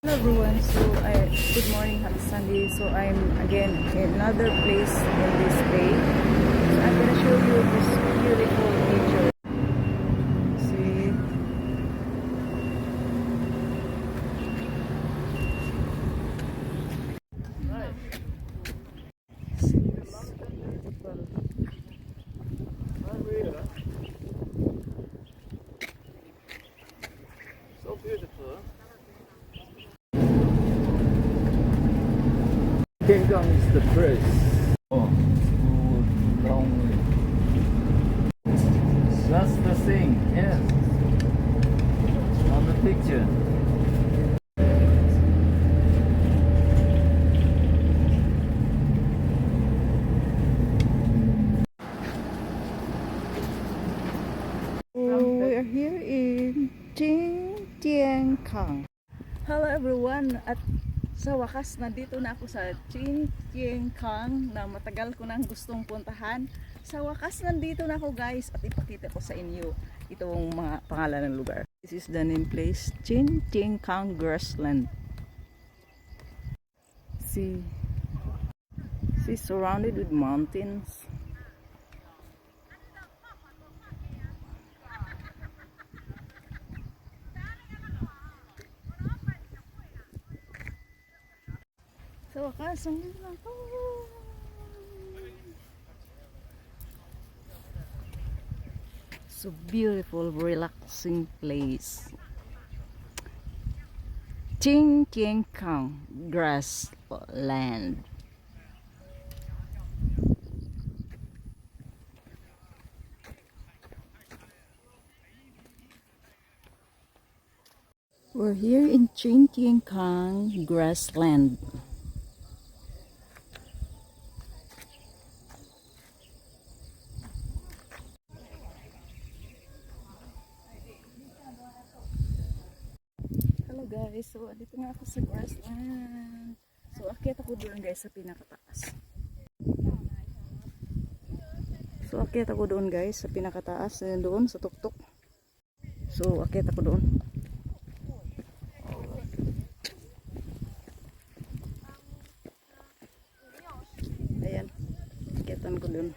Hello everyone, good morning, happy Sunday. So I'm again in another place in this bay. So I'm gonna show you this beautiful nature. See, see this beautiful. So beautiful. Kingdom is the first. Oh, too lonely. That's the thing, yes. On the picture. We are here in Jingjiangkang. Hello everyone, at sa wakas nandito na ako sa Jingjiangkang na matagal ko nang gustong puntahan. Sa wakas nandito na ako guys at ipakita ko sa inyo itong mga pangalan ng lugar. This is the name place, Jingjiangkang Grassland. See, surrounded with mountains. Sa wakas, nandito na ako. So beautiful, relaxing place. Jingjiangkang Grassland. We're here in Jingjiangkang Grassland. Hello guys, so dito nga ako sa grassland. So akyat ako doon guys sa pinakataas. Doon sa tuktok. So akyat ako doon. Ayan, akyatan ko doon.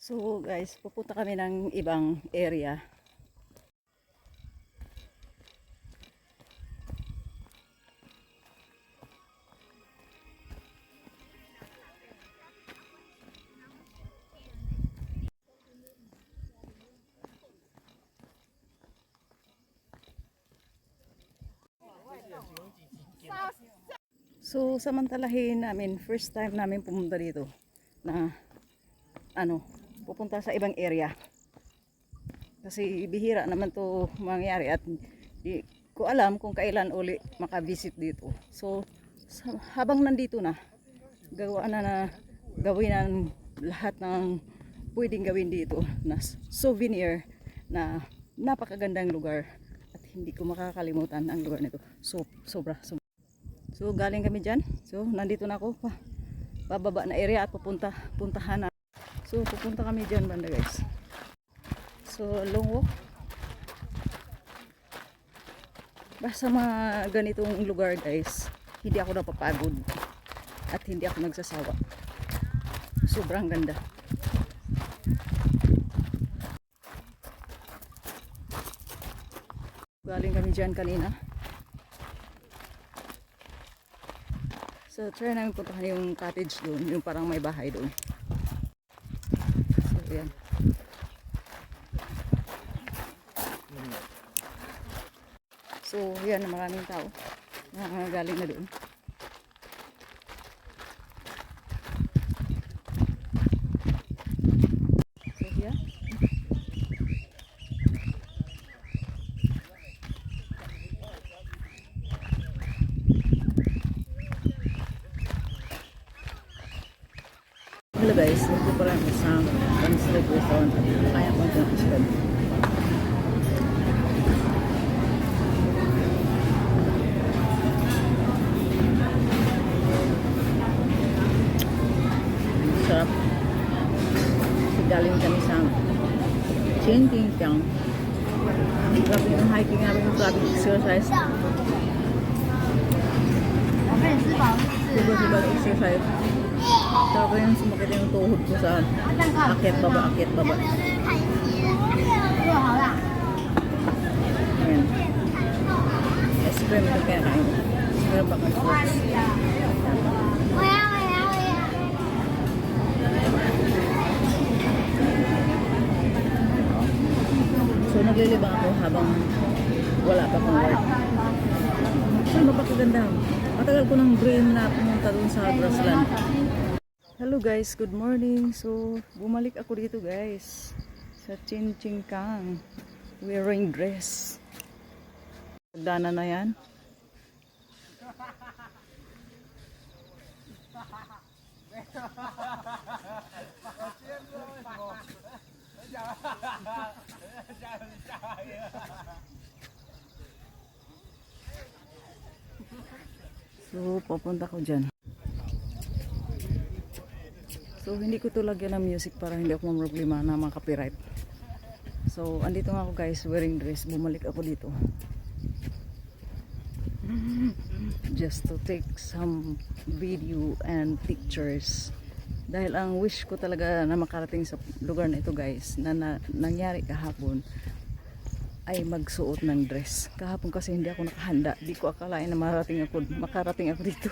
So guys, pupunta kami ng ibang area. So samantalahin namin, first time namin pumunta dito na pupunta sa ibang area. Kasi bihira naman to mangyari at di ko alam kung kailan uli makabisit dito. So habang nandito na, gawin na lahat ng pwedeng gawin dito na souvenir na napakagandang lugar at hindi ko makakalimutan ang lugar nito. Sobra. So galing kami dyan. So nandito na ako bababa na area at puntahan na. So pupunta kami dyan banda guys. So long walk. Basta mga ganitong lugar guys, hindi ako napapagod at hindi ako nagsasawa. Sobrang ganda. Galing kami dyan kanina. So try namin puntahan yung cottage doon, yung parang may bahay doon. So yan. So, yan, maraming tao na galing na doon. So, yan. Hello guys, ito pa lang isang Consulate Restaurant. Kaya ko ito islam. Sarap. So, galing kami sa Chintingtiang. Grabe yung hiking namin, grabe yung exercise. Diba exercise. Saka yung sumakit yung tuhod ko sa akyat baba. Ayan. Ice cream ito kaya kain. Ice cream baka fruits. So naglilibang ako habang wala pa akong work. So napakaganda. Matagal ko ng dream na pumunta dun sa Grassland. Hello guys, good morning. So, bumalik ako dito guys sa Chinchingkang wearing dress. Dana na yan. So, papunta ko dyan. So, hindi ko to lagyan ng music para hindi ako problema na mga copyright. So, andito nga ako guys, wearing dress. Bumalik ako dito. Just to take some video and pictures. Dahil ang wish ko talaga na makarating sa lugar na ito guys, na nangyari kahapon, ay magsuot ng dress. Kahapon kasi hindi ako nakahanda. Di ko akalain na makarating ako dito.